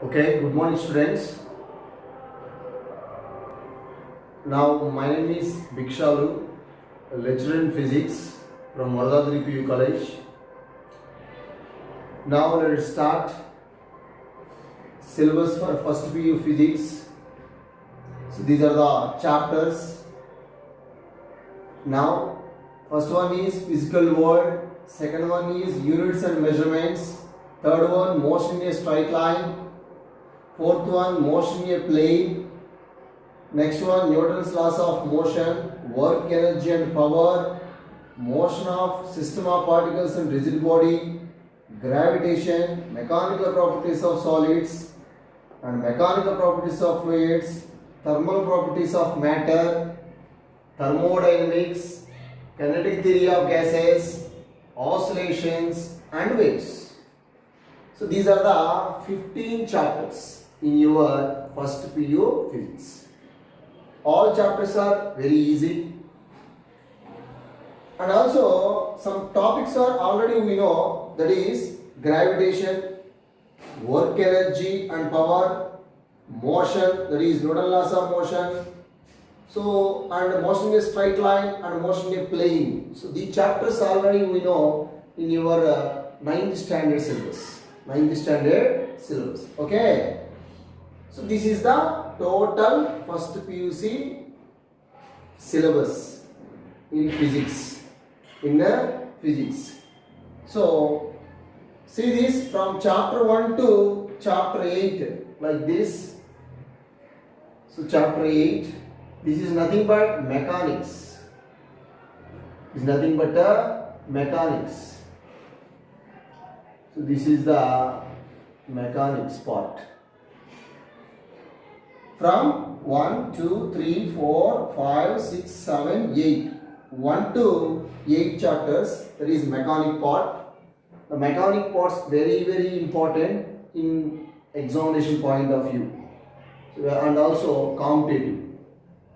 Okay, good morning students. Now my name is Bhikshalu, a lecturer in physics from Varadadri PU College. Now let us start syllabus for first PU physics. So these are the chapters. Now first one is physical world, second one is units and measurements, third one motion in a straight line, fourth one motion in a plane. Next one, Newton's laws of motion, work, energy and power, motion of system of particles and rigid body, gravitation, mechanical properties of solids and mechanical properties of fluids, thermal properties of matter, thermodynamics, kinetic theory of gases, oscillations and waves. So these are the 15 chapters in your first PU physics. All chapters are very easy, and also some topics are already we know, that is gravitation, work, energy and power, motion, that is Newton's laws of motion, so and motion in a straight line and motion in a plane. So these chapters already we know in your 9th standard syllabus. Okay. So this is the total first PUC syllabus in physics. So see this from chapter 1 to chapter 8 like this. So chapter 8, this is nothing but mechanics. Mechanics. So this is the mechanics part. From 1, 2, 3, 4, 5, 6, 7, 8. 1 to 8 chapters, that is mechanic part. The mechanic part is very, very important in examination point of view. And also competitive,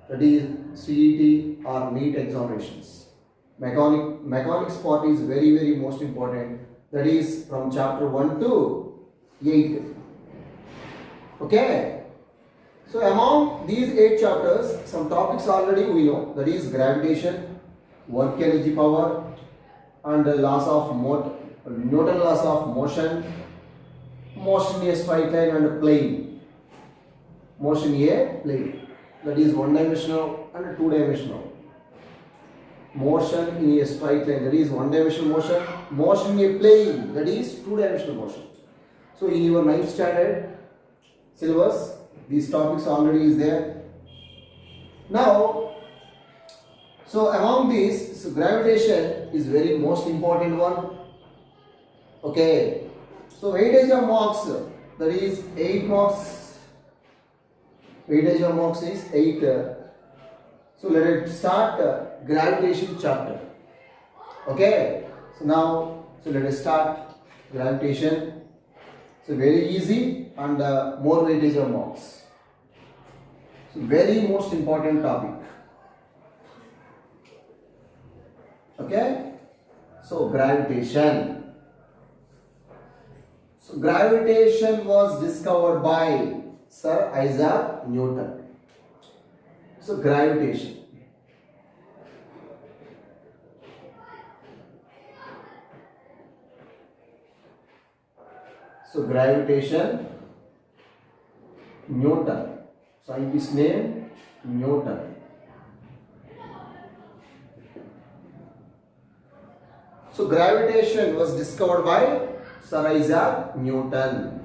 that is CET or NEET examinations. Mechanics part is very, very most important. That is from chapter 1 to 8. Okay. So among these 8 chapters, some topics already we know, that is gravitation, work, energy, power, and the laws of Newton's laws of motion, motion in a straight line and a plane, motion in a plane, that is one-dimensional and two-dimensional. Motion in a straight line, that is one-dimensional motion, motion in a plane, that is two-dimensional motion. So in your 9th standard syllabus, these topics already is there. Now, so among these, so gravitation is very most important one. Okay. So weightage of marks, that is 8 marks. Weightage of marks is 8. So let us start gravitation chapter. Okay. So now, so let us start gravitation. So very easy and more weightage of marks. So very most important topic. Okay. So gravitation. So gravitation was discovered by Sir Isaac Newton. So gravitation. So gravitation, Newton, scientist name Newton. So gravitation was discovered by Sir Isaac Newton.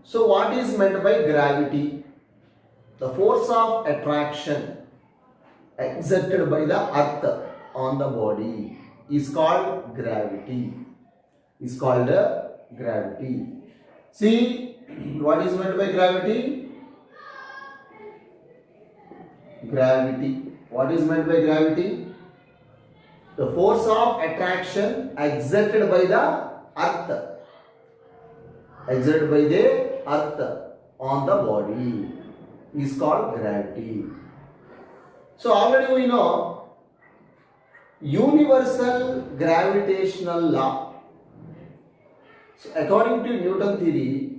So what is meant by gravity? The force of attraction exerted by the earth on the body is called gravity. See, what is meant by gravity? What is meant by gravity? The force of attraction exerted by the earth. On the body is called gravity. So already we know universal gravitational law. So according to Newton theory,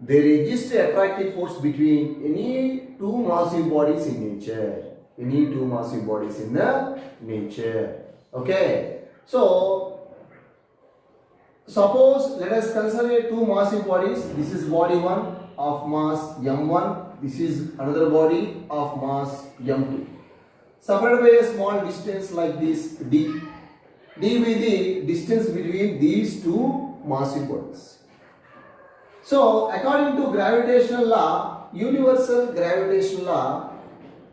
there exists an attractive force between any two massive bodies in nature. Any two massive bodies in the nature. Okay. So suppose let us consider two massive bodies. This is body 1 of mass m1. This is another body of mass m2. Separated by a small distance like this d. D will be the distance between these two massive bodies. So according to gravitational law, universal gravitational law,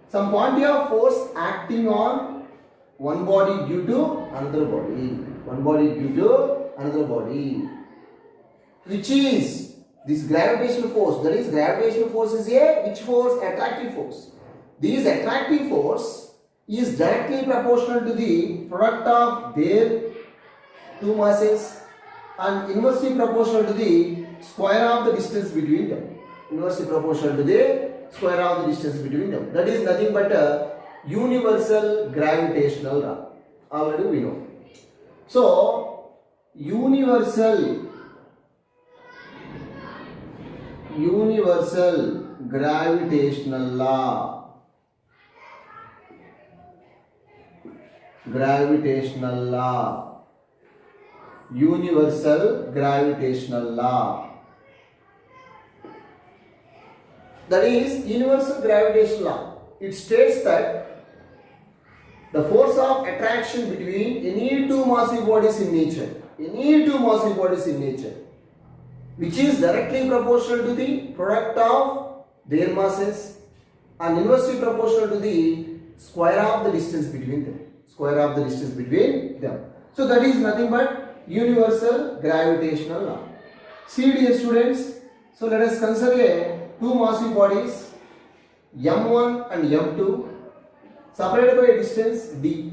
some quantity of force acting on one body due to another body. One body due to another body. Which is this gravitational force. That is, gravitational force is a which force? Attractive force. This attractive force is directly proportional to the product of their two masses and inversely proportional to the square of the distance between them. Inversely proportional to the square of the distance between them. That is nothing but a universal gravitational law. Already we know. So, universal gravitational law. Gravitational law. Universal gravitational law. That is universal gravitational law. It states that the force of attraction between any two massive bodies in nature, which is directly proportional to the product of their masses and inversely proportional to the square of the distance between them. So that is nothing but universal gravitational law. See dear students, so let us consider two massive bodies m1 and m2 separated by a distance d.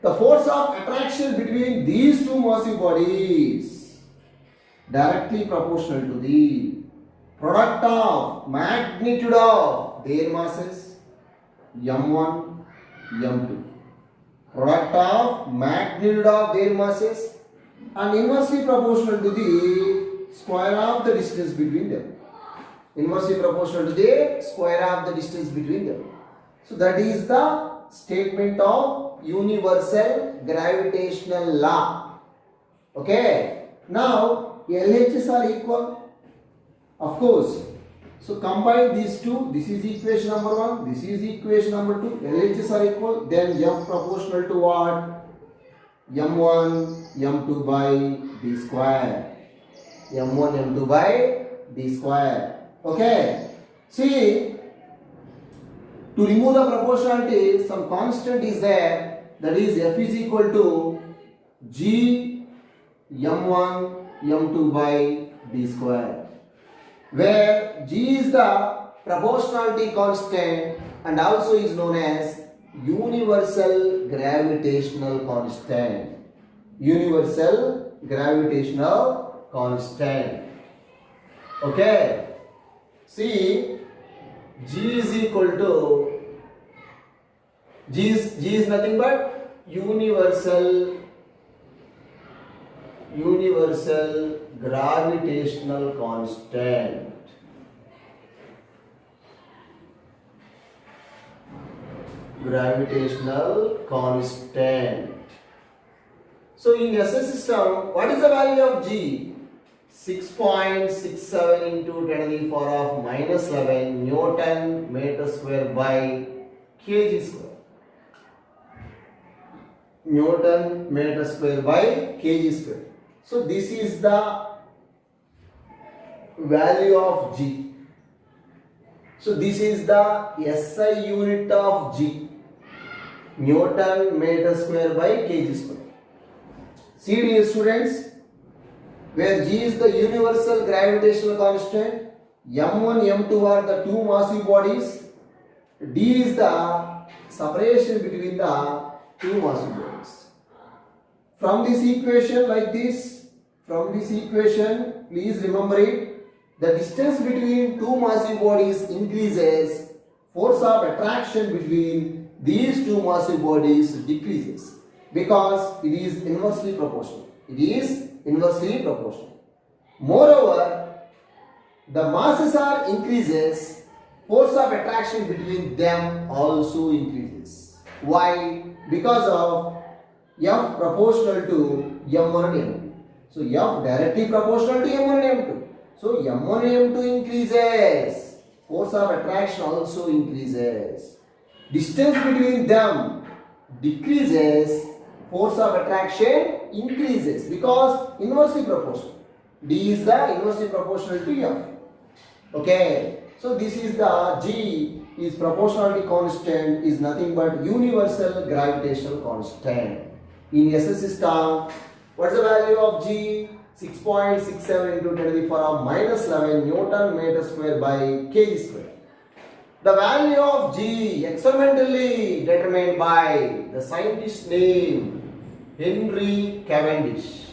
The force of attraction between these two massive bodies directly proportional to the product of magnitude of their masses m1, m2. Product of magnitude of their masses and inversely proportional to the square of the distance between them. So that is the statement of universal gravitational law. Okay. Now LHS are equal. Of course. So combine these two. This is equation number 1. This is equation number 2. LHS are equal. Then F proportional to what? M1, M2 by D square. M1, M2 by D square. Okay. See, to remove the proportionality, some constant is there. That is F is equal to G M1, M2 by D square, where G is the proportionality constant and also is known as universal gravitational constant. Okay. See, G is equal to G is nothing but universal gravitational constant. So in SI system, what is the value of G? 6.67 into 10 to the power of minus 11 Newton meter square by kg square. Newton meter square by kg square. So this is the value of G. So this is the SI unit of G. Newton meter square by kg square. See dear students, where G is the universal gravitational constant, M1, M2 are the two massive bodies, D is the separation between the two massive bodies. From this equation like this, please remember it, the distance between two massive bodies increases, force of attraction between these two massive bodies decreases because it is inversely proportional. It is inversely proportional. Moreover, the masses are increases, force of attraction between them also increases. Why? Because of F proportional to M1 and M2. So F directly proportional to M1 and M2. So M1 and M2 increases, force of attraction also increases. Distance between them decreases, force of attraction increases because inversely proportional. D is the inversely proportional to F. Okay, so this is the G is proportionality constant is nothing but universal gravitational constant. In SI system, what's the value of G? 6.67 into 10 to the power of minus 11 Newton meter square by kg square. The value of G experimentally determined by the scientist name Henry Cavendish.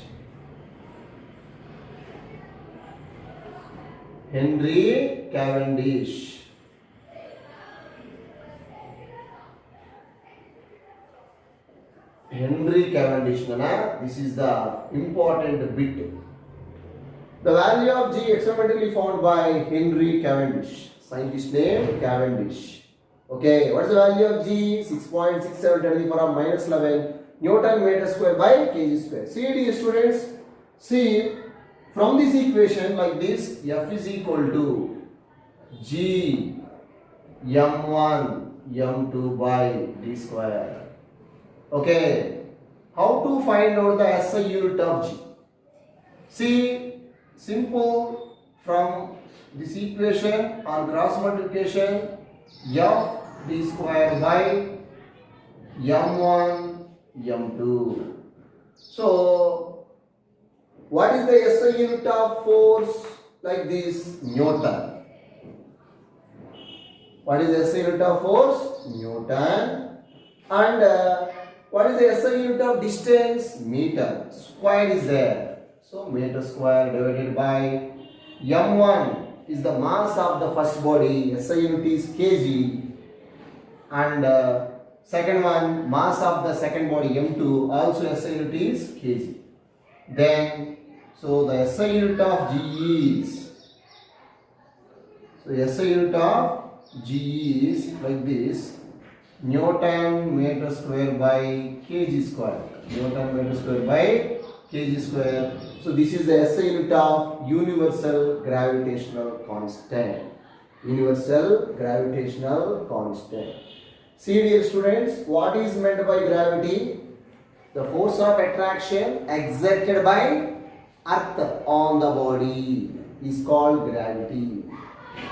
Henry Cavendish. Henry Cavendish, Nana. This is the important bit. The value of G experimentally found by Henry Cavendish. Scientist name Cavendish. Okay, what's the value of G? 6.67 10 to the power of minus 11 Newton meter square by kg square. See, dear students, see from this equation like this, F is equal to G M1 M2 by D square. Okay, how to find out the SI unit of G? See, simple, from this equation on cross multiplication, F D square by M1 M2. So what is the SI unit of force? Like this, Newton. What is the SI unit of force? Newton. And what is the SI unit of distance? Meter. Square is there. So meter square divided by M1 is the mass of the first body. SI unit is kg. And second one, mass of the second body M2, also SI unit is kg. Then, so the SI unit of G is, so the SI unit of G is like this, Newton meter square by kg square. Newton meter square by kg square. So this is the SI unit of universal gravitational constant. Universal gravitational constant. See, dear students, what is meant by gravity? The force of attraction exerted by Earth on the body is called gravity.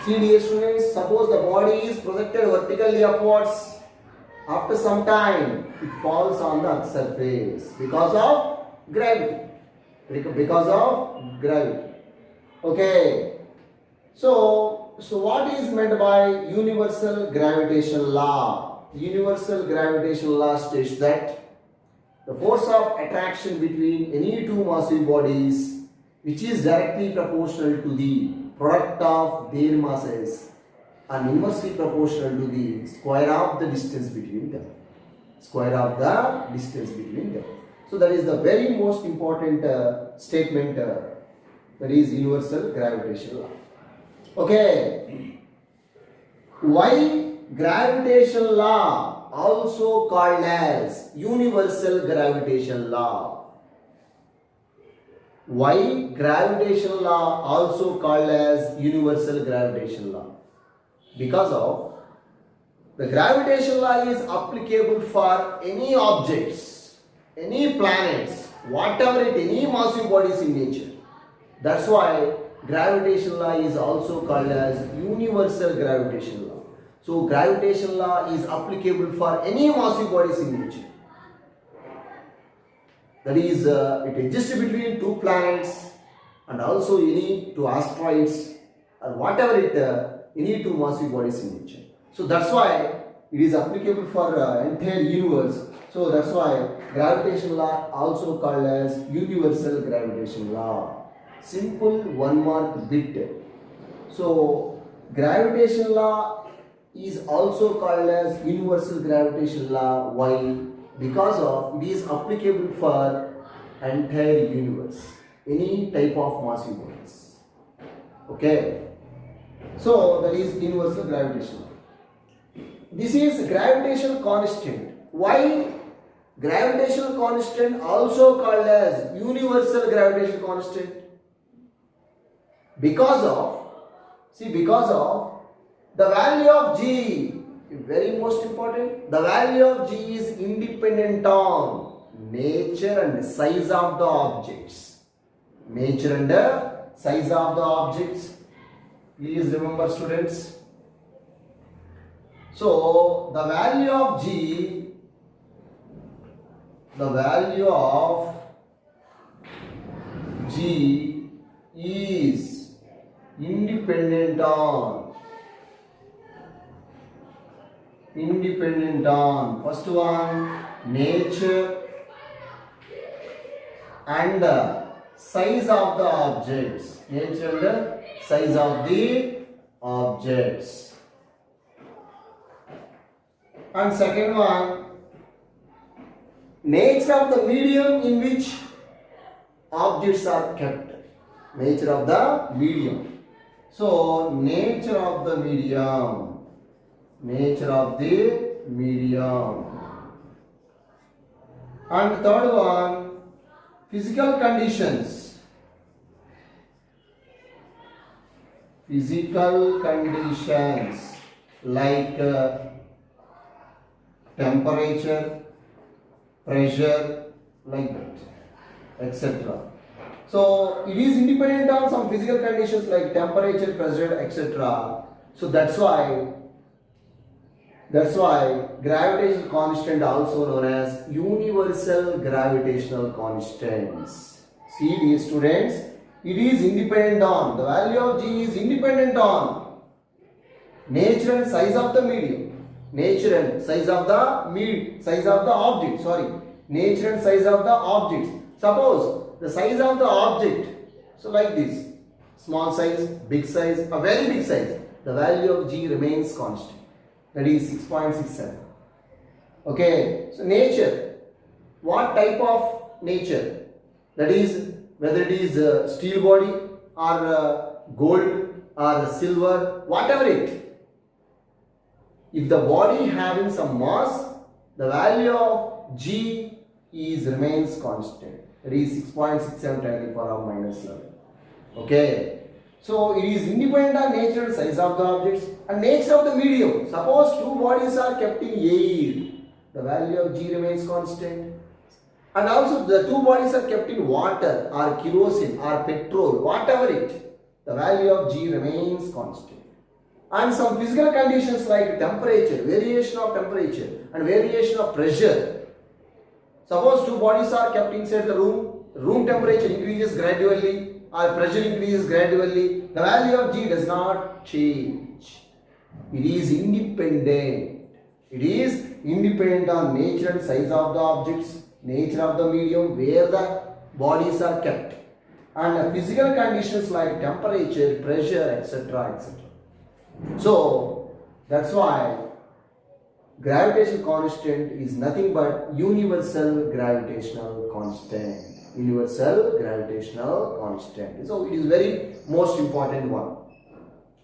See, dear students, suppose the body is projected vertically upwards. After some time, it falls on the Earth's surface because of gravity. Because of gravity. Okay. So what is meant by universal gravitational law? Universal gravitational law states that the force of attraction between any two massive bodies, which is directly proportional to the product of their masses and inversely proportional to the square of the distance between them. Square of the distance between them. So that is the very most important statement, that is universal gravitational law. Okay. Why gravitational law also called as universal gravitational law? Why gravitational law also called as universal gravitational law? Because of the gravitational law is applicable for any objects, any planets, whatever it, any massive bodies in nature. That's why gravitational law is also called as universal gravitational law. So gravitational law is applicable for any massive bodies in nature. That is, it exists between two planets and also any two asteroids or whatever it, any two massive bodies in nature. So that's why it is applicable for entire universe. So that's why gravitational law also called as universal gravitational law. Simple one mark bit. So gravitational law is also called as universal gravitational law. Why? Because of it is applicable for entire universe, any type of massive bodies. Okay, so that is universal gravitation. This is gravitational constant. Why gravitational constant also called as universal gravitational constant? Because of the value of G, very most important, the value of G is independent on nature and size of the objects. Nature and size of the objects. Please remember, students. So the value of G, is independent on first one, nature and the size of the objects. Nature and the size of the objects. And second one, nature of the medium in which objects are kept. Nature of the medium. So, nature of the medium. And third one, physical conditions. Like temperature, pressure, like that, etc. So it is independent on some physical conditions like temperature, pressure, etc. So that's why gravitational constant also known as universal gravitational constants. See these students, it is independent on, the value of G is independent on nature and size of the medium. Nature and size of the object. Nature and size of the objects. Suppose the size of the object, so like this, small size, big size, a very big size, the value of G remains constant. That is 6.67. Okay, so nature. What type of nature? That is, whether it is steel body or gold or silver, whatever it. If the body having some mass, the value of G remains constant. That is 6.67 10 to the power of minus 11. Okay. So it is independent on nature and size of the objects and nature of the medium. Suppose two bodies are kept in air, the value of G remains constant. And also the two bodies are kept in water or kerosene or petrol, whatever it, the value of G remains constant. And some physical conditions like temperature, variation of temperature and variation of pressure. Suppose two bodies are kept inside the room temperature increases gradually or pressure increases gradually, the value of G does not change. It is independent. It is independent on nature and size of the objects, nature of the medium where the bodies are kept, and physical conditions like temperature, pressure, etc. etc. So that's why gravitational constant is nothing but universal gravitational constant. Universal gravitational constant. So it is very most important one.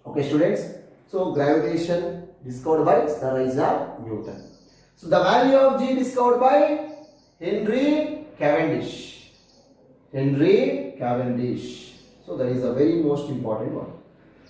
Okay, students. So gravitation discovered by Sir Isaac Newton. So the value of G discovered by Henry Cavendish. Henry Cavendish. So that is a very most important one.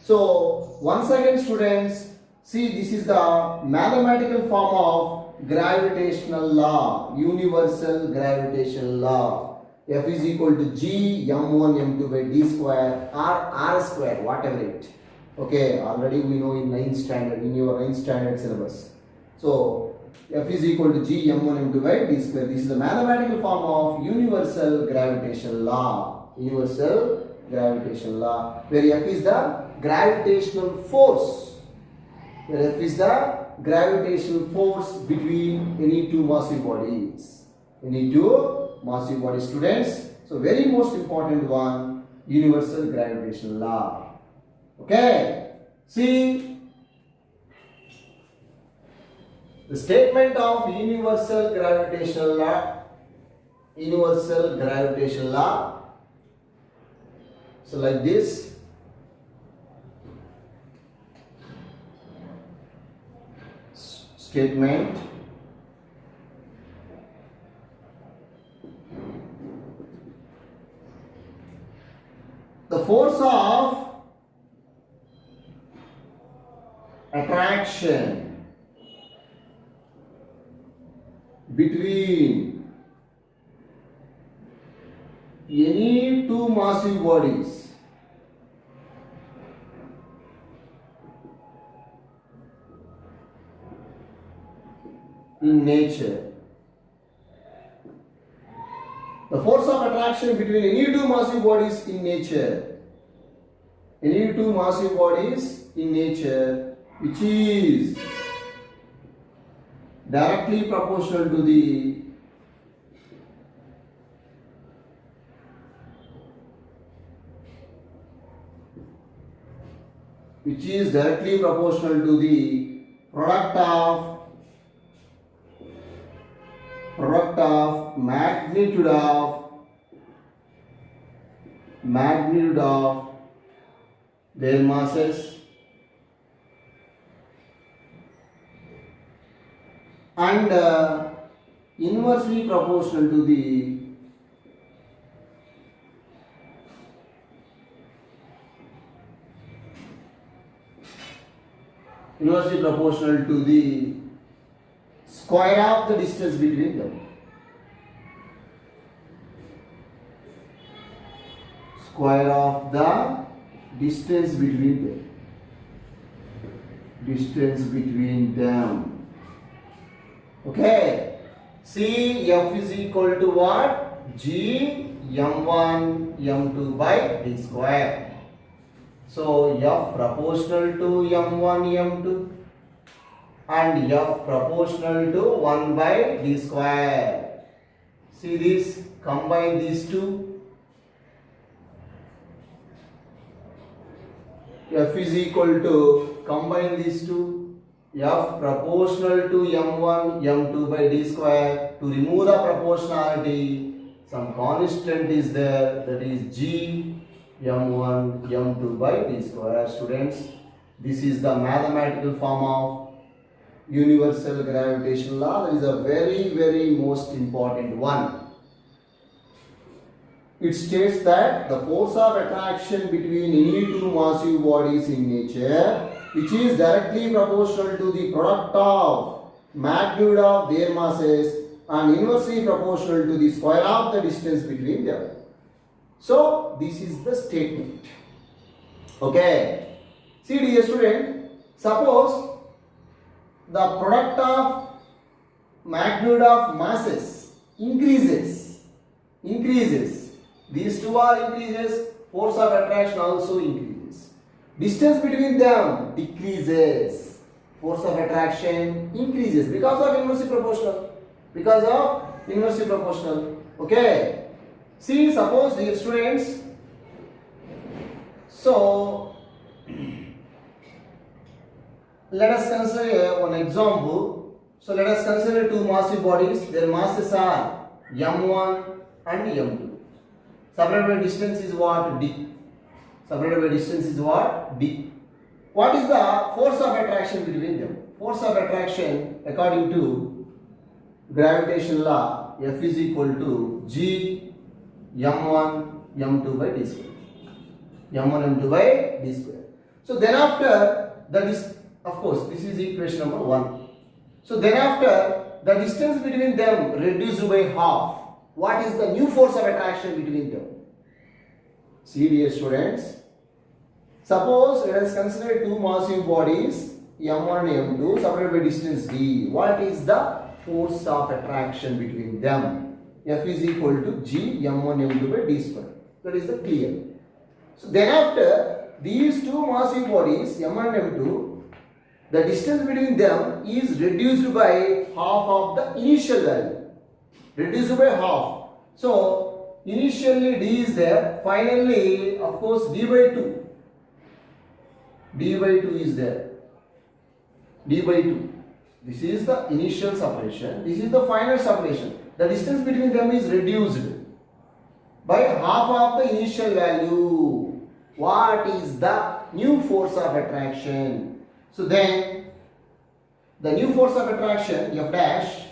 So once again, students, see, this is the mathematical form of gravitational law, universal gravitational law. F is equal to G m1 m2 by d square or r square, whatever it. Okay, already we know in 9th standard, in your 9th standard syllabus. So F is equal to G m1 m2 by d square. This is the mathematical form of universal gravitational law. Universal gravitational law, where F is the gravitational force. Where F is the gravitational force between any two massive bodies. Any two massive body, students. So very most important one, universal gravitational law. Okay, see the statement of universal gravitational law universal gravitation law. So like this. Statement. The force of attraction between any two massive bodies in nature. The force of attraction between any two massive bodies in nature. Any two massive bodies in nature which is directly proportional to the product of magnitude of their masses and inversely proportional to the square of the distance between them. Square of the distance between them. Okay. See, F is equal to what? G m1 m2 by d square. So F proportional to m1 m2 and F proportional to 1 by d square. See this, combine these two. F is equal to, combine these two, F proportional to m1 m2 by d square. To remove the proportionality, some constant is there, that is G m1 m2 by d square. Students, this is the mathematical form of universal gravitational law. That is a very most important one. It states that the force of attraction between any two massive bodies in nature, which is directly proportional to the product of magnitude of their masses and inversely proportional to the square of the distance between them. So this is the statement. Okay. See dear student, suppose the product of magnitude of masses increases. These two are increases, force of attraction also increases. Distance between them decreases, force of attraction increases because of inversely proportional. Okay. See, suppose dear students, so let us consider one example. So let us consider two massive bodies. Their masses are m1 and m2. Separated by distance is what? D. What is the force of attraction between them? Force of attraction according to gravitation law, F is equal to G m1 m2 by d square. So then after of course this is equation number 1. So then after the distance between them reduced by half. What is the new force of attraction between them? See dear students, suppose let us consider two massive bodies m1 and m2 separated by distance d. What is the force of attraction between them? F is equal to G m1 m2 by d square. That is the clear. So then after these two massive bodies m1 and m2, the distance between them is reduced by half of the initial value. Reduced by half. So initially d is there, finally of course d by 2 is there. d by 2. This is the initial separation, this is the final separation. the distance between them is reduced by half of the initial value. What is the new force of attraction? So then the new force of attraction F dash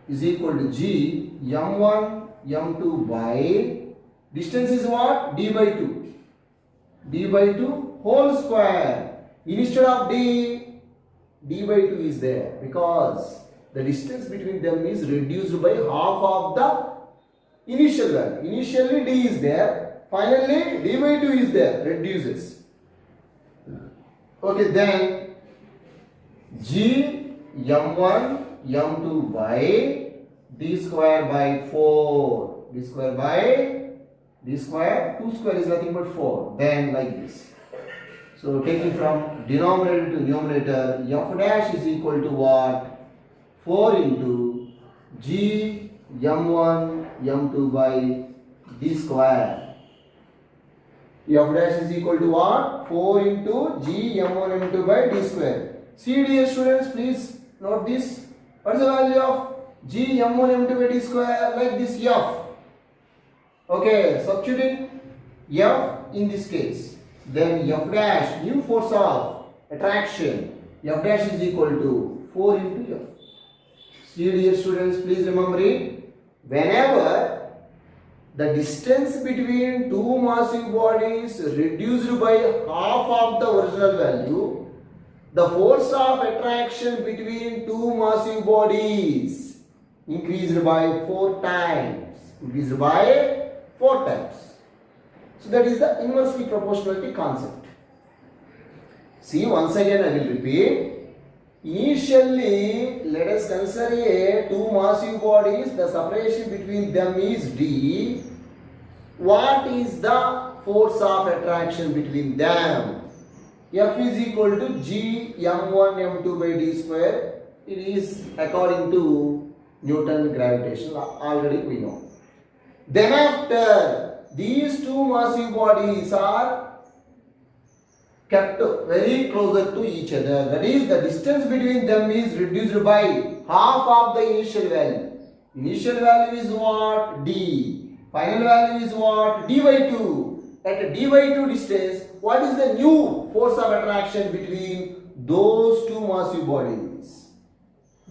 is equal to G m1 m2 by distance is what? D by 2. D by 2 whole square. Instead of D, D by 2 is there because the distance between them is reduced by half of the initial value. Initially D is there, finally D by 2 is there, reduces. Okay, then G m1 m2 by D square by 4. D square by D square, 2 square is nothing but 4. Then like this. So taking from denominator to numerator, F dash is equal to what? 4 into G m1 m2 by D square. F dash is equal to what? 4 into G m1 m2 by D square. See dear students, please note this. What is the value of G m1 m2 by D square? Like this F. Okay, substituting F in this case. Then F dash, new force of attraction, F dash is equal to 4 into F. See dear students, please remember it. Whenever the distance between two massive bodies reduced by half of the original value, the force of attraction between two massive bodies increased by 4 times. Increased by 4 times. So that is the inversely proportionality concept. See, once again I will repeat. Initially, let us consider two massive bodies. The separation between them is D. What is the force of attraction between them? F is equal to G m1 m2 by D square. It is according to Newton gravitation. Already we know. Then after these two massive bodies are kept very closer to each other. That is, the distance between them is reduced by half of the initial value. Initial value is what? D. Final value is what? D by 2. At D by 2 distance, what is the new force of attraction between those two massive bodies?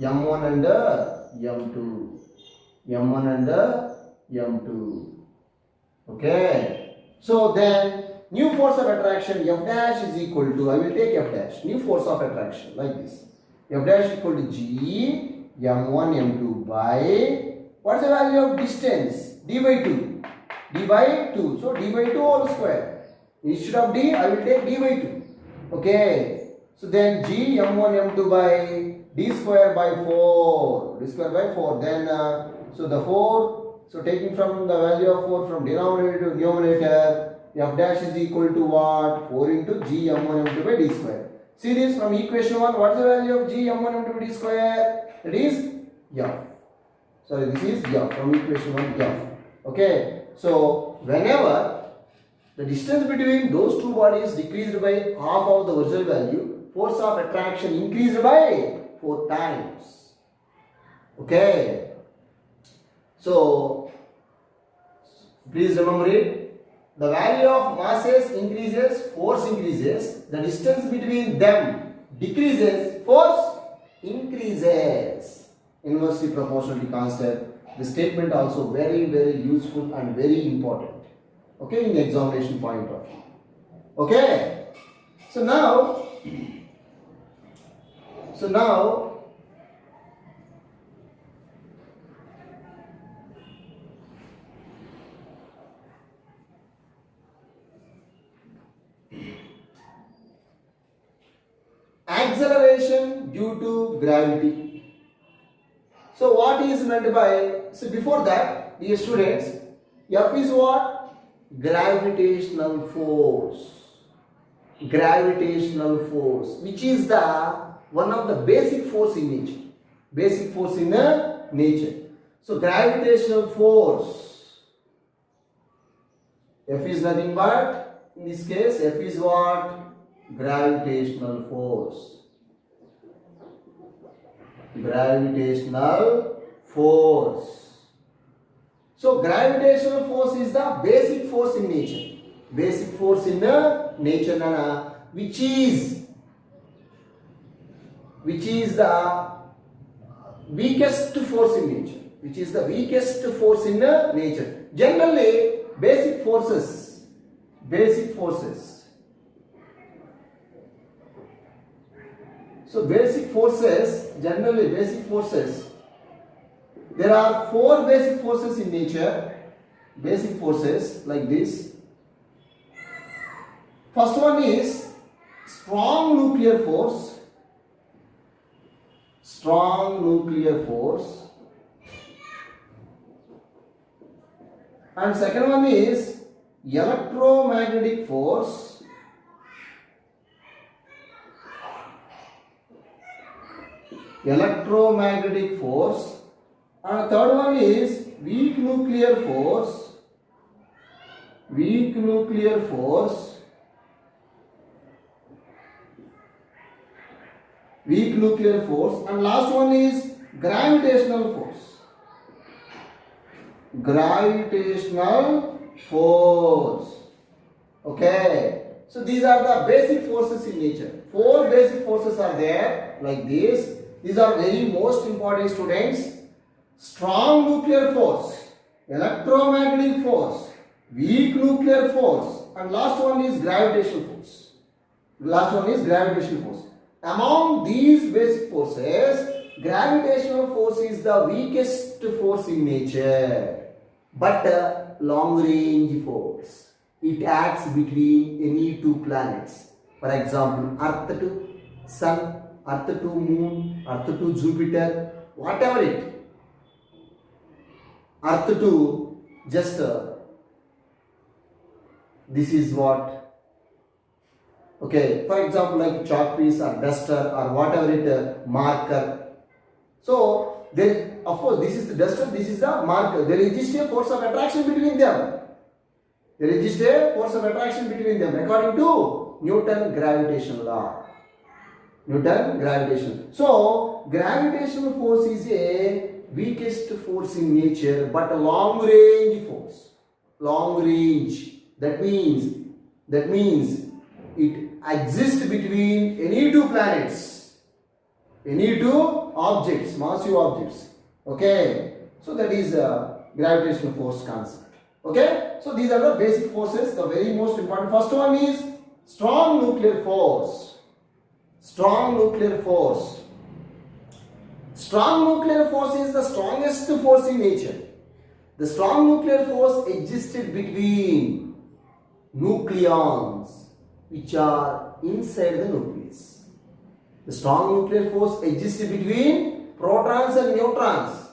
M1 and M2. M1 and M2. Okay. So then, new force of attraction F dash is equal to, I will take F dash, new force of attraction like this. F dash equal to G m1 m2 by, what is the value of distance? D by 2. D by 2. So D by 2 whole square. Instead of D, I will take D by 2. Okay. So then G m1 m2 by D square by 4. D square by 4. Then, so the 4. So taking from the value of 4 from denominator to numerator, F dash is equal to what? 4 into G m1 m2 by D square. See this from equation 1. What is the value of G m1 m2 by D square? It is F. Sorry, this is F from equation 1 F. Okay. So whenever the distance between those two bodies decreased by half of the original value, force of attraction increased by 4 times. Okay. So, please remember it. The value of masses increases, force increases. The distance between them decreases, force increases. Inversely proportionality concept. The statement also very, very useful and very important. Okay, in the examination point of view. Okay. So now, acceleration due to gravity. So what is meant by, so before that, dear students, F is what? Gravitational force. Gravitational force, which is the one of the basic force in nature. Basic force in nature. So gravitational force, F is nothing but, in this case, F is what? Gravitational force. Gravitational force. So gravitational force is the basic force in nature. Basic force in nature, Nana, which is the weakest force in nature. Which is the weakest force in nature. Generally, basic forces. So basic forces, generally basic forces. There are 4 basic forces in nature. Basic forces like this. First one is strong nuclear force. Strong nuclear force. And second one is electromagnetic force. Electromagnetic force. And third one is weak nuclear force. Weak nuclear force. Weak nuclear force. And last one is gravitational force. Gravitational force. Okay. So these are the basic forces in nature. 4 basic forces are there like this. These are very most important, students. Strong nuclear force, electromagnetic force, weak nuclear force, and last one is gravitational force. Last one is gravitational force. Among these basic forces, gravitational force is the weakest force in nature, but long range force. It acts between any 2 planets. For example, Earth to Sun, Earth to Moon, Earth to Jupiter, whatever it. Earth to just this is what, okay, for example, like chalk piece or duster or whatever it marker. So then of course this is the duster, this is the marker. There exists a force of attraction between them. There exists a force of attraction between them according to Newton gravitation law. Newton gravitation. So gravitational force is a weakest force in nature, but a long range force. Long range. That means it exists between any 2 planets, any 2 objects, massive objects. Okay. So that is gravitational force concept. Okay. So these are the basic forces. The very most important. First one is strong nuclear force. Strong nuclear force. Strong nuclear force is the strongest force in nature. The strong nuclear force existed between nucleons which are inside the nucleus. The strong nuclear force existed between protons and neutrons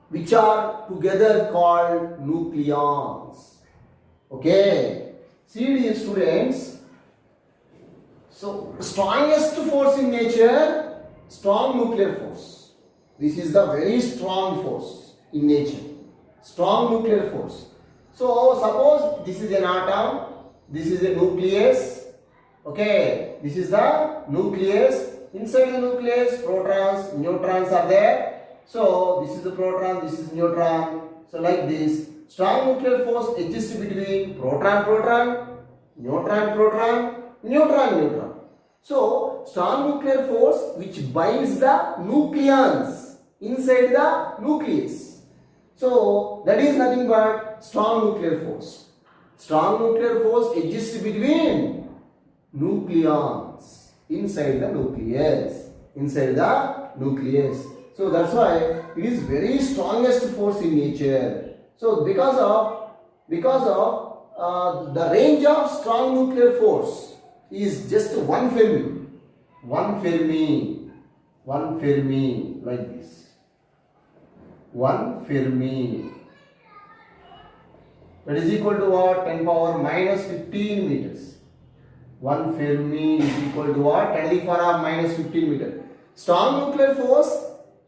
which are together called nucleons. Okay. See, dear students. So strongest force in nature, strong nuclear force. This is the very strong force in nature. Strong nuclear force. So suppose this is an atom, this is a nucleus. Okay, this is the nucleus. Inside the nucleus, protons, neutrons are there. So this is the proton, this is neutron. So like this, strong nuclear force exists between proton, neutron, neutron. So strong nuclear force which binds the nucleons inside the nucleus. So that is nothing but strong nuclear force. Strong nuclear force exists between nucleons inside the nucleus. So that's why it is very strongest force in nature. So because of the range of strong nuclear force is just 1 Fermi. 1 Fermi like this. 1 Fermi. That is equal to what? 10 power minus 15 meters. 1 Fermi is equal to what? 10 to the power of minus 15 meters. Strong nuclear force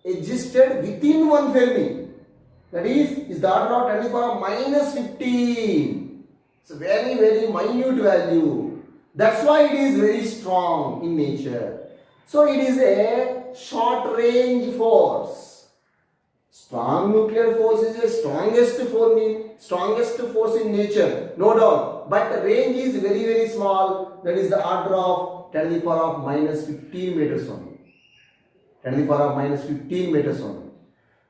existed within 1 Fermi. That is the order of 10 to the power of minus 15. It's a very, very minute value. That's why it is very strong in nature. So it is a short range force. Strong nuclear force is the strongest force in nature, no doubt. But the range is very, very small. That is the order of 10 to the power of minus 15 meters only. 10 to the power of minus 15 meters only.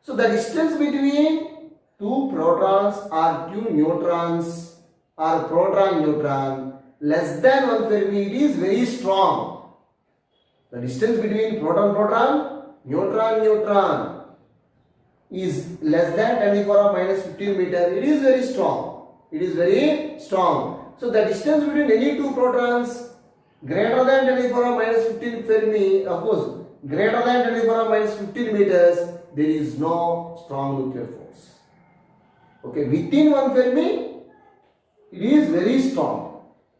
So the distance between two protons or two neutrons or proton-neutron less than 1 Fermi, it is very strong. The distance between proton-proton, neutron-neutron is less than 10 to the power of minus 15 meter. It is very strong. It is very strong. So the distance between any two protons greater than 10 to the power of minus 15 Fermi, of course, greater than 10 to the power of minus 15 meters, there is no strong nuclear force. Okay, within 1 Fermi, it is very strong.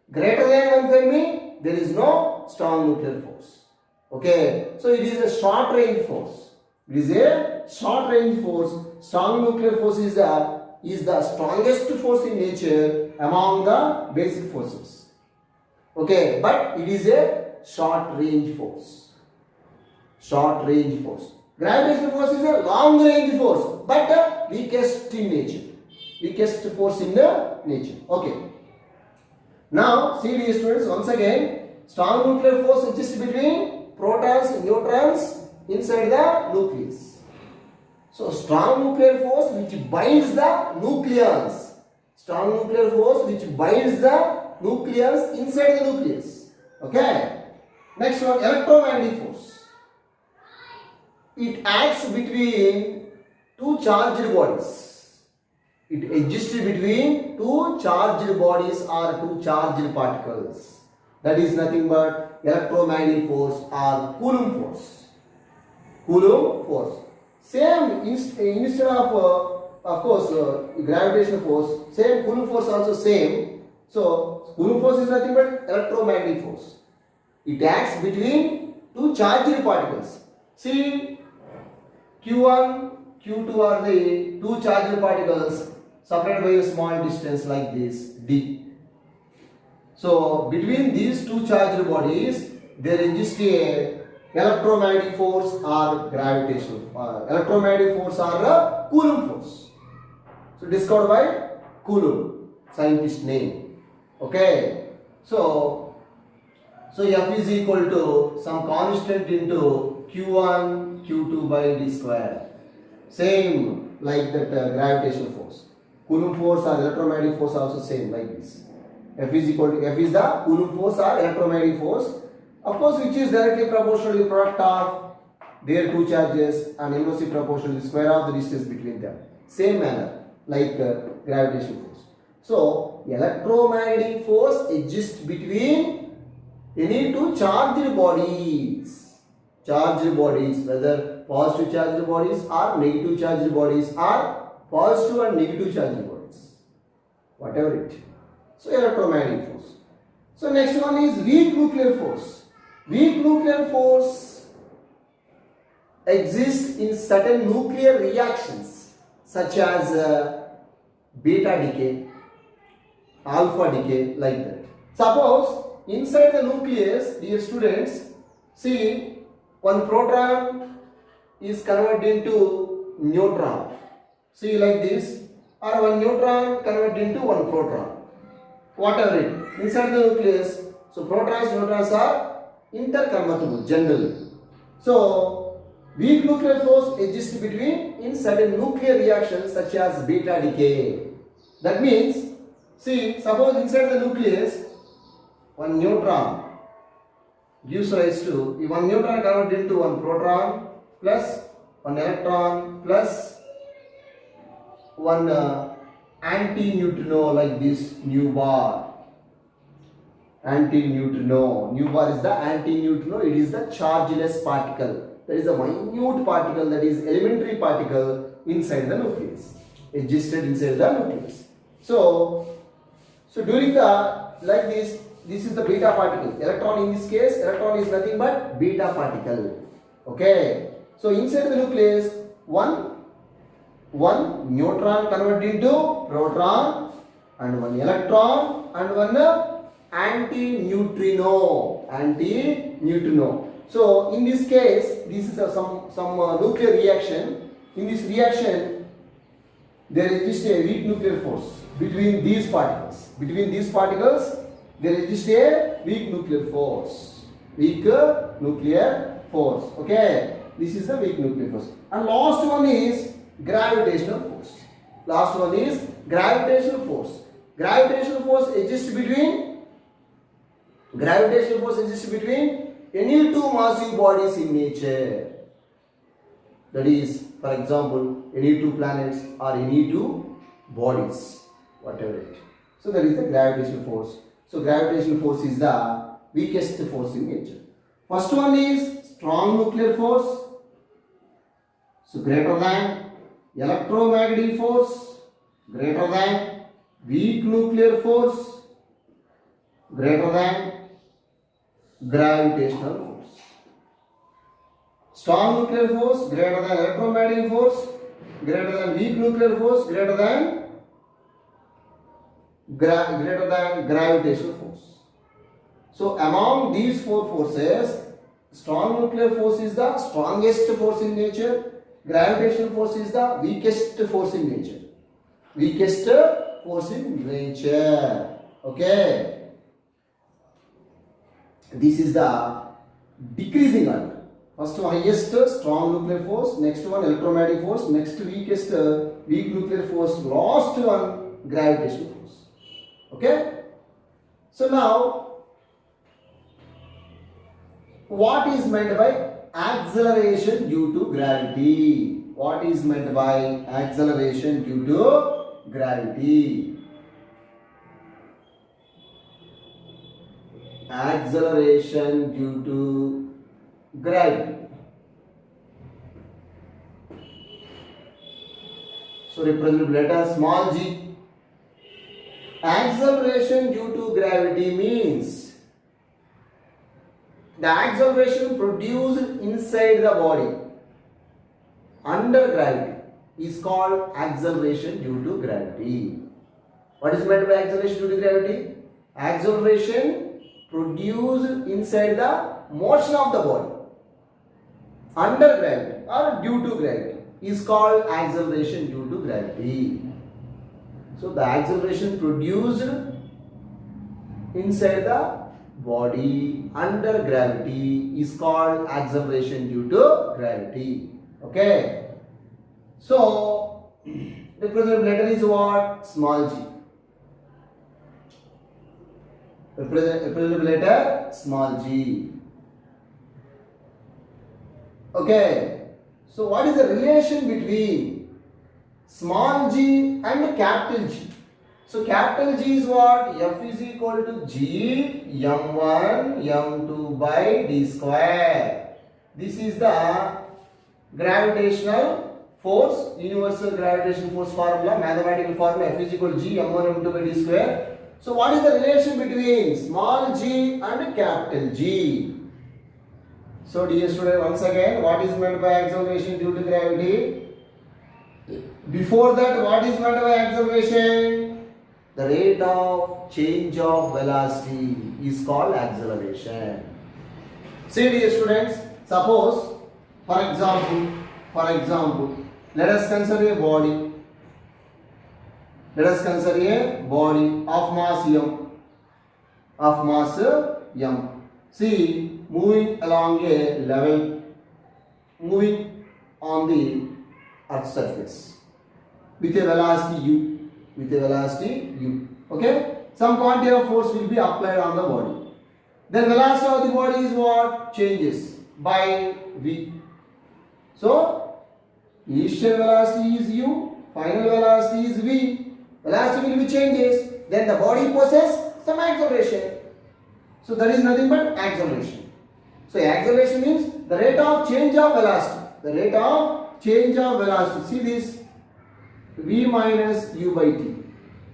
Greater than 1 Fermi, there is no strong nuclear force. Okay, so it is a short range force. It is a short range force. Strong nuclear force is the strongest force in nature among the basic forces. Okay, but it is a short range force. Short range force. Gravitational force is a long range force, but the weakest in nature. Weakest force in the nature. Okay. Now, see dear students, once again, strong nuclear force exists between protons and neutrons inside the nucleus. So, strong nuclear force which binds the nucleons. Strong nuclear force which binds the nucleus inside the nucleus. Okay. Next one, electromagnetic force. It acts between two charged bodies. It exists between two charged bodies or two charged particles. That is nothing but electromagnetic force or Coulomb force. Coulomb force. Same instead of course, gravitational force. Same Coulomb force also same. So Coulomb force is nothing but electromagnetic force. It acts between two charged particles. See, Q1, Q2 are the two charged particles separated by a small distance like this, d. So between these two charged bodies, there exists a electromagnetic force or gravitational electromagnetic force or a Coulomb force. So discovered by Coulomb, scientist name. Okay. So F is equal to some constant into Q1 Q2 by d square. Same like that gravitational force. Coulomb force or electromagnetic force also same like this. F is the Coulomb force or electromagnetic force, of course, which is directly proportional to the product of their two charges and inversely proportional to the square of the distance between them. Same manner like gravitational force. So electromagnetic force exists between any two charged bodies. Charged bodies, whether positive charged bodies or negative charged bodies or positive and negative charged bodies, whatever it. So electromagnetic force. So next one is weak nuclear force. Weak nuclear force exists in certain nuclear reactions such as beta decay, alpha decay, like that. Suppose inside the nucleus, dear students, see, one proton is converted into neutron. See like this, or one neutron converted into one proton. Whatever it. Inside the nucleus, so protons, neutrons are interconvertible generally. So weak nuclear force exists between in certain nuclear reactions such as beta decay. That means, see, suppose inside the nucleus, one neutron gives rise to one neutron converted into one proton plus one electron plus one anti-neutrino like this nu bar. Anti-neutrino. Nu bar is the anti-neutrino. It is the chargeless particle. That is a minute particle, that is elementary particle inside the nucleus. Existed inside the nucleus. So during the like this is the beta particle. Electron in this case, electron is nothing but beta particle. Okay. So inside the nucleus, one neutron converted into proton and one electron and one anti-neutrino. So in this case, this is some nuclear reaction. In this reaction, there exists a weak nuclear force between these particles. Between these particles, there exists a weak nuclear force. Weak nuclear force. Okay, this is the weak nuclear force. And last one is gravitational force. Last one is gravitational force. Gravitational force exists between any two massive bodies in nature. That is, for example, any two planets or any two bodies, whatever it. So that is the gravitational force. So gravitational force is the weakest force in nature. First one is strong nuclear force. So greater than electromagnetic force, greater than weak nuclear force, greater than gravitational force. Strong nuclear force greater than electromagnetic force, greater than weak nuclear force, greater than gravitational force. So among these four forces, strong nuclear force is the strongest force in nature. Gravitational force is the weakest force in nature. Weakest force in nature. Okay. This is the decreasing order. First one highest strong nuclear force, next one electromagnetic force, next weakest weak nuclear force, last one gravitational force. Okay. So now, what is meant by acceleration due to gravity? What is meant by acceleration due to gravity? Acceleration due to gravity. So represent letter small g. Acceleration due to gravity means the acceleration produced inside the body under gravity is called acceleration due to gravity. What is meant by acceleration due to gravity? Acceleration produced inside the motion of the body under gravity or due to gravity is called acceleration due to gravity. So the acceleration produced inside the body under gravity is called acceleration due to gravity. Okay. So the representative letter is what? Small g. Representative letter small g. Okay. So what is the relation between small g and capital G? So capital G is what? F is equal to G m1 m2 by d square. This is the gravitational force, universal gravitational force formula, mathematical formula. F is equal to G m1 m2 by d square. So what is the relation between small g and capital G? So dear student, once again, what is meant by acceleration due to gravity? Before that, what is meant by acceleration? The rate of change of velocity is called acceleration. See dear students, suppose for example, let us consider a body. Let us consider a body of mass m. See, moving along a level, moving on the earth surface with a velocity u. Okay, some quantity of force will be applied on the body. Then velocity of the body is what? Changes by v. So initial velocity is u, final velocity is v. Velocity will be changes. Then the body possesses some acceleration. So that is nothing but acceleration. So acceleration means the rate of change of velocity. The rate of change of velocity. See this, v minus u by t.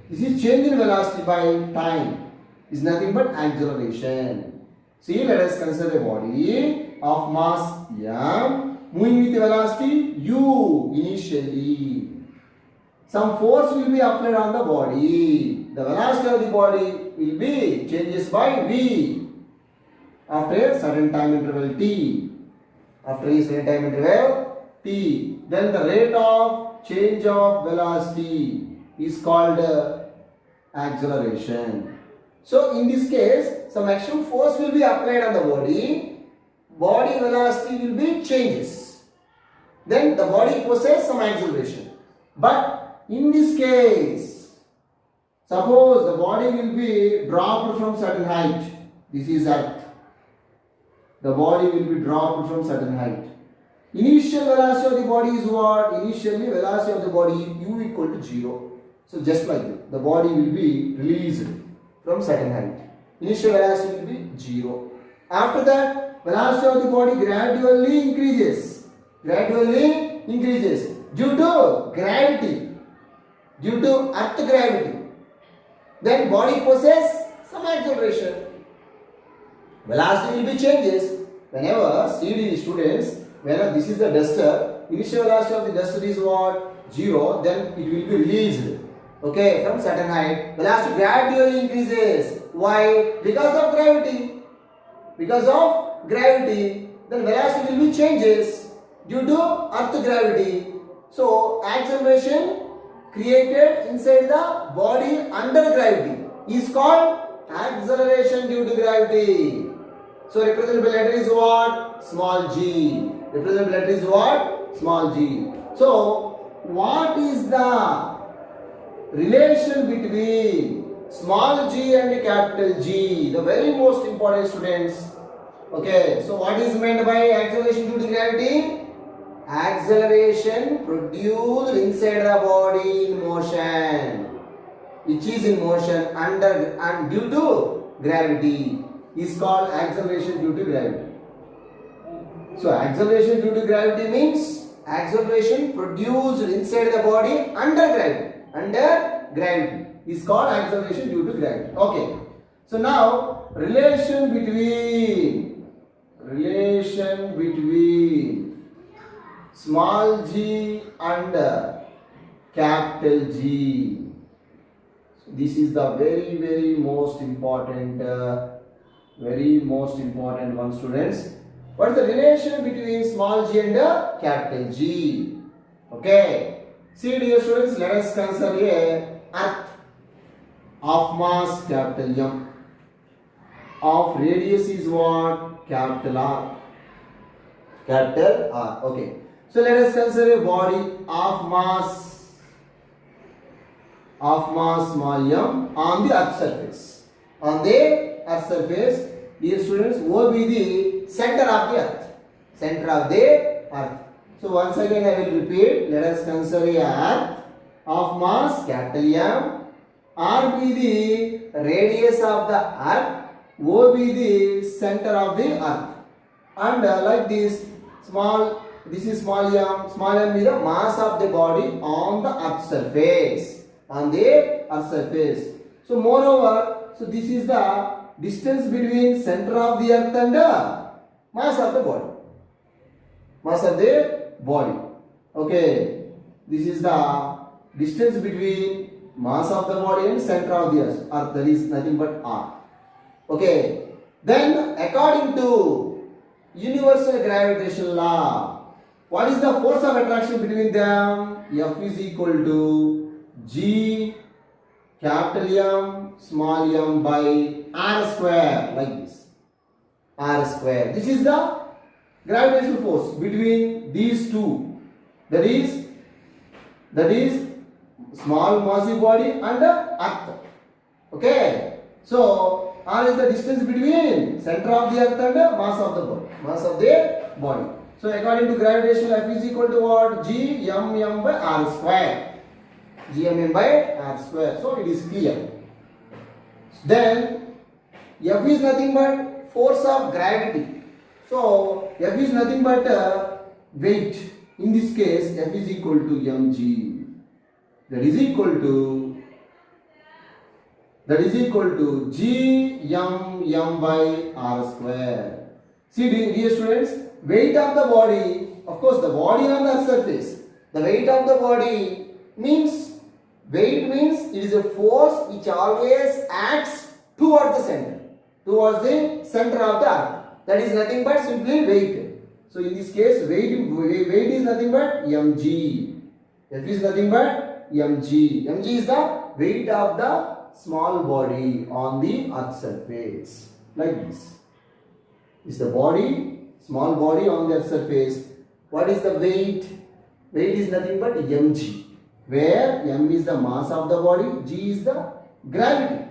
This is change in velocity by time. Is nothing but acceleration. See, let us consider a body of mass m moving with velocity u initially. Some force will be applied on the body. The velocity of the body will be changes by v after a certain time interval t. After a certain time interval t. then the rate of change of velocity is called acceleration. So in this case, some action force will be applied on the body velocity will be changes. Then the body possesses some acceleration. But in this case, suppose the body will be dropped from certain height. This is Earth. The body will be dropped from certain height. Initial velocity of the body is what? Initially velocity of the body u equal to 0. So just like that, the body will be released from certain height. Initial velocity will be 0. After that, velocity of the body gradually increases. Gradually increases due to gravity. Due to earth gravity. Then body possesses some acceleration. Velocity will be changes. Whenever CD students, whenever this is the duster, initial velocity of the duster is what? 0, then it will be released. Okay, from certain height. Velocity gradually increases. Why? Because of gravity. Because of gravity, then velocity will be changes due to earth gravity. So acceleration created inside the body under gravity is called acceleration due to gravity. So representative letter is what? Small g. Representative letter is what? Small g. So what is the relation between small g and capital G? The very most important, students. Okay, so what is meant by acceleration due to gravity? Acceleration produced inside the body in motion, which is in motion under and due to gravity, is called acceleration due to gravity. So acceleration due to gravity means acceleration produced inside the body under gravity. Under gravity is called acceleration due to gravity. Okay. So now relation between small g and capital G. This is the very most important one, students. What is the relation between small g and capital G? Okay. See, dear students, let us consider a earth of mass capital M, of radius is what? Capital R. Capital R. Okay. So let us consider a body of mass small m on the earth surface. On the earth surface, dear students, O be the center of the earth. Center of the earth. So once again I will repeat. Let us consider a earth of mass capital M. R be the radius of the earth. O be the center of the earth. And like this, this is small m is the mass of the body on the earth surface. On the earth surface. So moreover, so this is the distance between center of the earth and mass of the body. Mass of the body. Okay. This is the distance between mass of the body and center of the earth. That is nothing but R. Okay. Then according to universal gravitational law, what is the force of attraction between them? F is equal to G capital M small m by R square, like this. R square. This is the gravitational force between these two. That is small massive body and earth. Okay. So R is the distance between center of the earth and mass of the body. Mass of the body. So according to gravitational, F is equal to what? G m by R square. G m by R square. So it is clear. Then F is nothing but force of gravity. So F is nothing but weight. In this case, F is equal to mg. That is equal to G m by R square. See, dear students, weight of the body, of course, the body on the surface. The weight of the body means it is a force which always acts towards the center of the earth. That is nothing but simply weight. So in this case, weight is nothing but mg. F is nothing but mg. Mg is the weight of the small body on the earth surface. Like this. Is the body, small body on the earth surface. What is the weight? Weight is nothing but mg. Where m is the mass of the body, g is the gravity.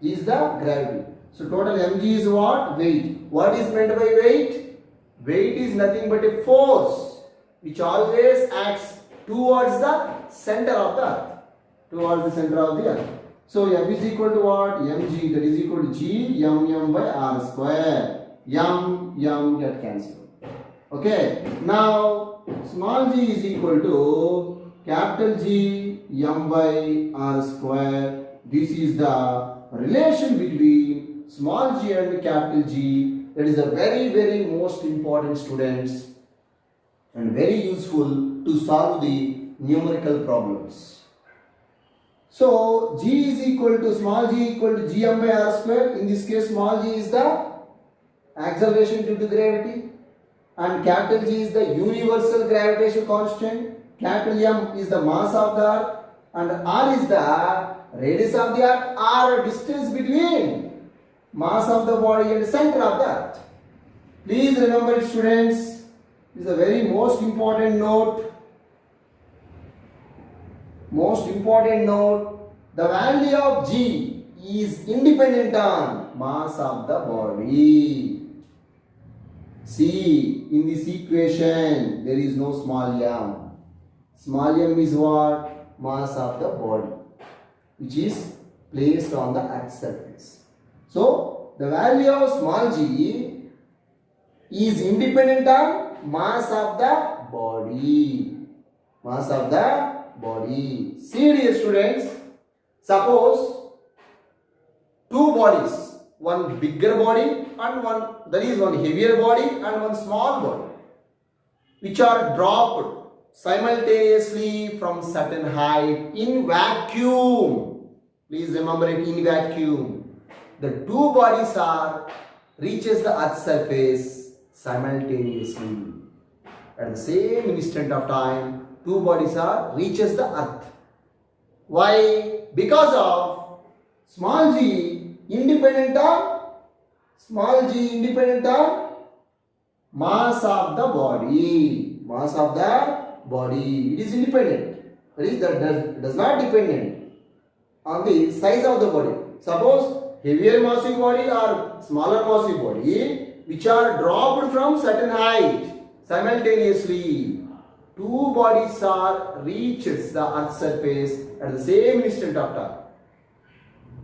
G is the gravity. So total mg is what? Weight. What is meant by weight? Weight is nothing but a force which always acts towards the center of the earth. Towards the center of the earth. So F is equal to what? mg, that is equal to g m by r square. M get cancelled. Okay. Now small g is equal to capital G m by r square. This is the relation between small g and capital G. That is a very most important, students, and very useful to solve the numerical problems. So G is equal to small g equal to gm by r square. In this case, small g is the acceleration due to gravity, and capital G is the universal gravitational constant. Capital M is the mass of the earth, and r is the radius of the earth, or distance between mass of the body and center of the earth. Please remember it, students. This is a very most important note. Most important note. The value of G is independent on mass of the body. See, in this equation, there is no small m. Small m is what? Mass of the body, which is placed on the earth's surface. So, the value of small g is independent on mass of the body. Mass of the body. See, dear students, suppose two bodies, one bigger body and one heavier body and one small body, which are dropped simultaneously from certain height in vacuum. Please remember it, in vacuum. The two bodies reaches the earth's surface simultaneously. At the same instant of time, two bodies reaches the earth. Why? Because of small g independent of mass of the body. Mass of the body. It is independent. That does not dependent on the size of the body. Suppose heavier massive body or smaller massive body, which are dropped from certain height simultaneously. Two bodies reaches the earth's surface at the same instant of time.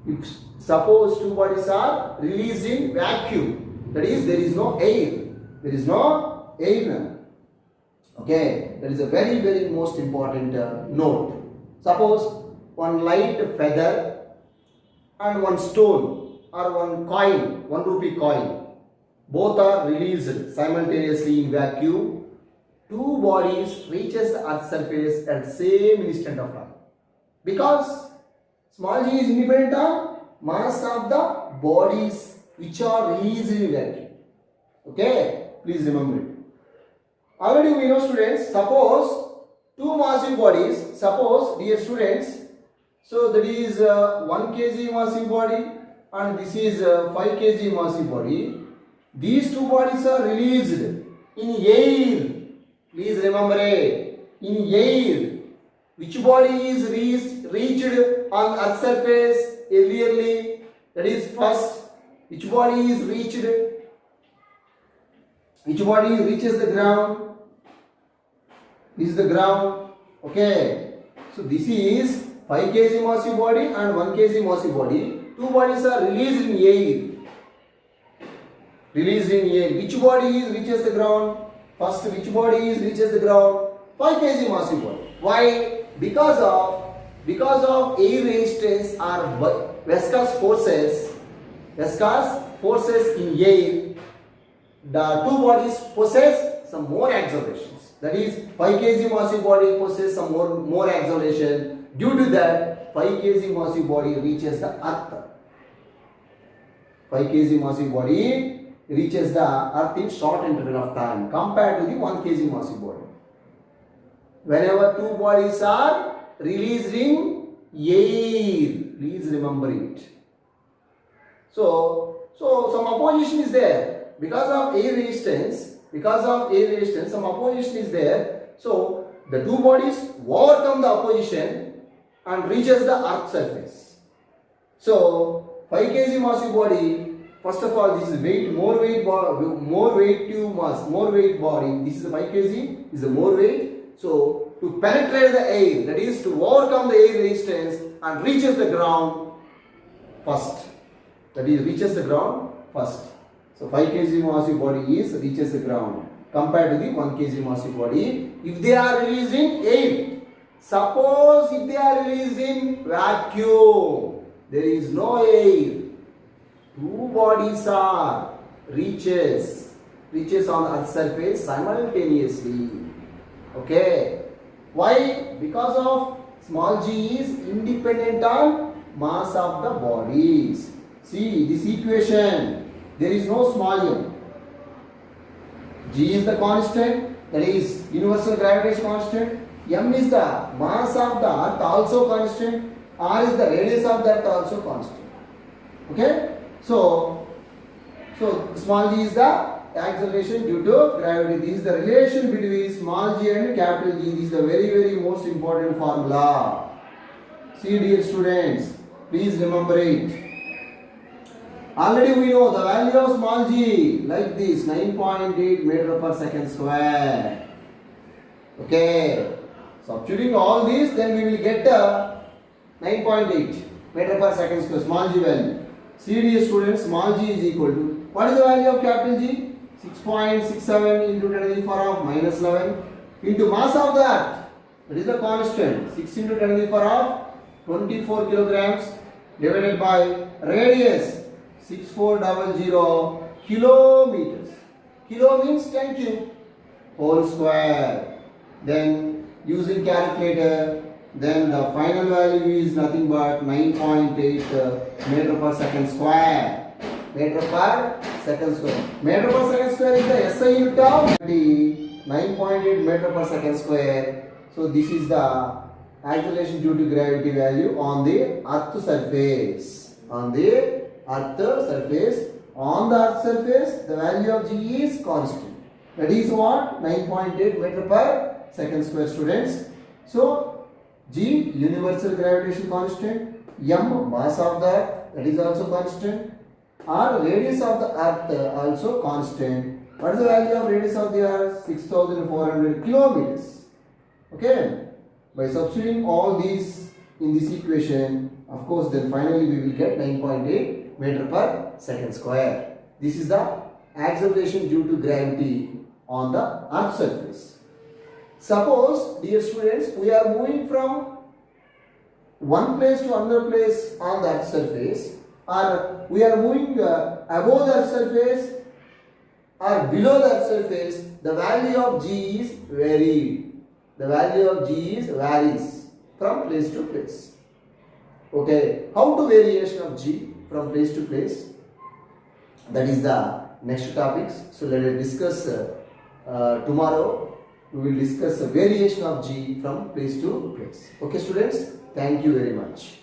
If suppose two bodies are released in vacuum, that is, there is no air. There is no air now. Okay, that is a very most important note. Suppose one light feather and one stone or one coin, 1 rupee coin, both are released simultaneously in vacuum. Two bodies reaches the earth's surface at the same instant of time. Because small g is independent of mass of the bodies which are released in vacuum. Okay, please remember it. Already we know, students, suppose two massive bodies, suppose, dear students, so that is 1 kg massive body and this is 5 kg massive body. These two bodies are released in air. Please remember it, in air. Which body is reached on earth's surface earlierly? That is first. Which body is reached? Which body reaches the ground? This is the ground. Okay. So this is 5 kg massive body and 1 kg massive body. Two bodies are released in air. Released in air. Which body reaches the ground? First, which body reaches the ground? 5 kg massive body. Why? Because of air resistance or viscous forces in air, the two bodies possess some more accelerations. That is, 5 kg massive body possesses some more acceleration. Due to that, 5 kg massive body reaches the earth. 5 kg massive body reaches the earth in short interval of time compared to the 1 kg massive body. Whenever two bodies are released in air, please remember it. So some opposition is there because of air resistance. Some opposition is there. So the two bodies overcome the opposition and reaches the earth surface. So 5 kg massive body, first of all, this is weight, more weight to mass, more weight body. This is the 5 kg, is the more weight. So to penetrate the air, that is to overcome the air resistance and reaches the ground first. That is reaches the ground first. So 5 kg massive body reaches the ground compared to the 1 kg massive body. If they are released in air, suppose if they are released in vacuum, there is no air. Two bodies are reaches on the earth's surface simultaneously. Okay. Why? Because of small g is independent on mass of the bodies. See this equation. There is no small m. G is the constant, that is universal gravitation constant. M is the mass of the earth, also constant. R is the radius of the earth, also constant. Okay? So small g is the acceleration due to gravity. This is the relation between small g and capital G. This is the very most important formula. See dear students, please remember it. Already we know the value of small g like this, 9.8 meter per second square. Okay. Substituting all these, then we will get 9.8 meter per second square, small g value. See dear students, small g is equal to, what is the value of capital G? 6.67 into 10 to the power of minus 11 into mass of the earth. That is the constant. 6 into 10 to the power of 24 kilograms divided by radius 6400 kilometers. Kilo means 10 cube whole square. Then using calculator, then the final value is nothing but 9.8 meter per second square. Meter per second square. Meter per second square is the SI unit of 9.8 meter per second square. So this is the acceleration due to gravity value on the earth surface. On the earth surface. On the earth surface, the value of G is constant. That is what? 9.8 meter per second square, students. So G, universal gravitation constant. M, mass of the earth, that is also constant. R, radius of the earth, also constant. What is the value of radius of the earth? 6400 kilometers. Okay. By substituting all these in this equation, of course, then finally we will get 9.8 meter per second square. This is the acceleration due to gravity on the earth surface. Suppose, dear students, we are moving from one place to another place on the earth surface, or we are moving above the earth surface or below the earth surface, the value of G is varied. The value of G is varies from place to place. Okay, how to variation of G from place to place? That is the next topics. So let us discuss tomorrow. We will discuss variation of G from place to place. Okay, students, thank you very much.